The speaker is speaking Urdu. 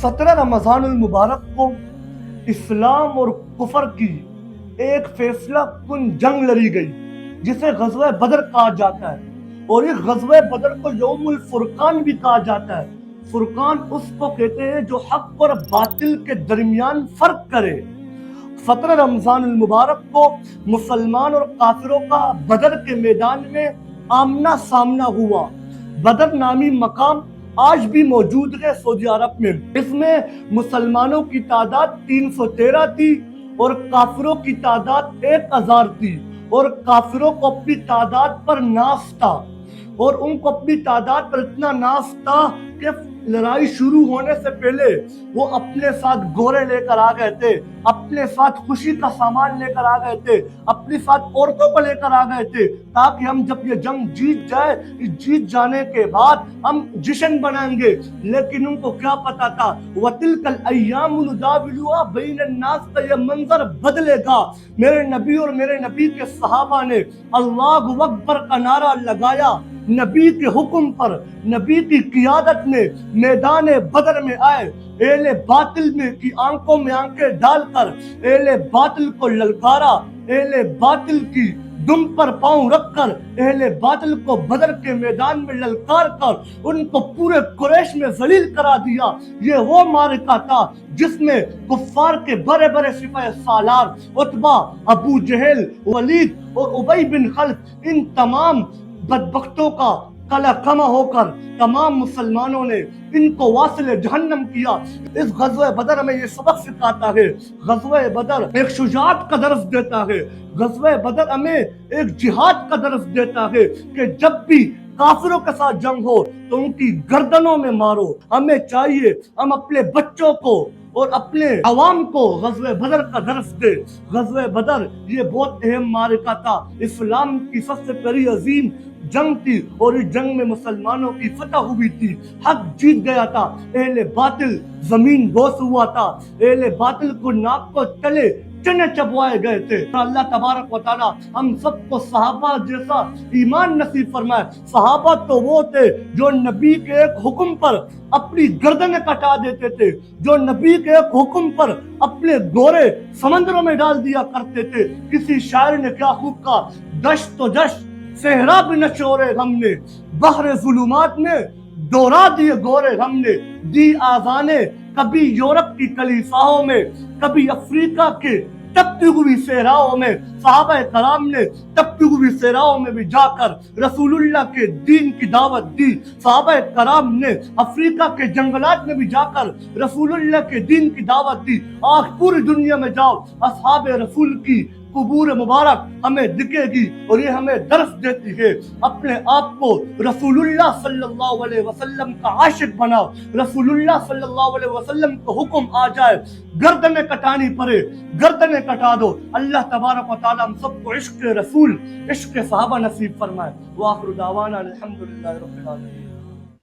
17 رمضان المبارک کو اسلام اور کفر کی ایک فیصلہ کن جنگ لڑی گئی جسے غزوہ بدر کہا جاتا ہے، اور اس غزوہ بدر کو یوم الفرقان بھی کہا جاتا ہے۔ فرقان اس کو کہتے ہیں جو حق اور باطل کے درمیان فرق کرے۔ 17 رمضان المبارک کو مسلمان اور کافروں کا بدر کے میدان میں آمنا سامنا ہوا۔ بدر نامی مقام آج بھی موجود ہے سعودی عرب میں۔ اس میں مسلمانوں کی تعداد 313 تھی اور کافروں کی تعداد 1000 تھی، اور کافروں کو اپنی تعداد پر ناز تھا، اور ان کو اپنی تعداد پر اتنا ناز تھا کہ لڑائی شروع ہونے سے پہلے وہ اپنے ساتھ گھوڑے لے کر آ گئے تھے، اپنے ساتھ خوشی کا سامان لے کر آ گئے تھے، اپنے ساتھ عورتوں کو لے کر آ گئے تھے، تاکہ ہم جب یہ جنگ جیت جائے، جیت جانے کے بعد ہم جشن بنائیں گے۔ لیکن ان کو کیا پتا تھا وَتِلْكَ الْأَيَّامُ نُدَاوِلُهَا بَيْنَ النَّاسِ کا یہ منظر بدلے گا۔ میرے نبی اور میرے نبی کے صحابہ نے اللہ اکبر کا نعرہ لگایا، نبی کے حکم پر، نبی کی قیادت میں میدان بدر میں آئے، اہل باطل میں کی آنکھوں میں آنکھیں ڈال کر اہل باطل کو للکارا، اہل باطل کی دم پر پاؤں رکھ کر اہل باطل کو بدر کے میدان میں للکار کر ان کو پورے قریش میں ذلیل کرا دیا۔ یہ وہ معرکہ تھا جس میں کفار کے بڑے بڑے سپاہ سالار عتبہ، ابو جہل، ولید اور ابی بن خلف، ان تمام بدبختوں کا کلا کما ہو کر تمام مسلمانوں نے ان کو واصل جہنم کیا۔ اس غزوہ بدر ہمیں یہ سبق سکھاتا ہے، غزوہ بدر ایک شجاعت کا درس دیتا ہے، غزوہ بدر ہمیں ایک جہاد کا درس دیتا ہے کہ جب بھی کافروں کے ساتھ جنگ ہو تو ان کی گردنوں میں مارو۔ ہمیں چاہیے ہم اپنے بچوں کو اور اپنے عوام کو غزوہ بدر کا درس دے۔ غزوہ بدر یہ بہت اہم معرکہ تھا، اسلام کی سب سے بڑی عظیم جنگ تھی، اور اس جنگ میں مسلمانوں کی فتح ہوئی تھی، حق جیت گیا تھا، اہل باطل زمین بوس ہوا تھا، اہل باطل کو ناک کو تلے چنے چبوائے گئے تھے۔ اللہ تبارک و تعالی ہم سب کو صحابہ جیسا ایمان نصیب فرمائے۔ صحابہ تو وہ تھے جو نبی کے ایک حکم پر اپنی گردنیں کٹا دیتے تھے، جو نبی کے ایک حکم پر اپنے گھوڑے سمندروں میں ڈال دیا کرتے تھے۔ کسی شاعر نے کیا خوب کہا، دشت تو دشت صحرا بھی نچوڑے ہم نے، بحر ظلمات میں دوڑا دیے گھوڑے ہم نے، دی آذانے کبھی یورپ کی کلیساؤں میں، کبھی افریقہ کے تپتی ہوئی صحراؤں میں۔ صحابہ کرام نے تپتی ہوئی صحراؤں میں بھی جا کر رسول اللہ کے دین کی دعوت دی۔ صحابہ کرام نے افریقہ کے جنگلات میں بھی جا کر رسول اللہ کے دین کی دعوت دی۔ آج پوری دنیا میں جاؤ، اصحاب رسول کی قبور مبارک ہمیں دکھے گی، اور یہ ہمیں درس دیتی ہے اپنے آپ کو رسول اللہ صلی اللہ علیہ وسلم کا عاشق بناؤ۔ رسول اللہ صلی اللہ علیہ وسلم کو حکم آ جائے گردنیں کٹانی پڑے، گردنیں کٹا دو۔ اللہ تبارک و تعالی ہم سب کو عشق رسول، عشق صحابہ نصیب فرمائے۔ وآخر دعوانا الحمدللہ رب العالمین۔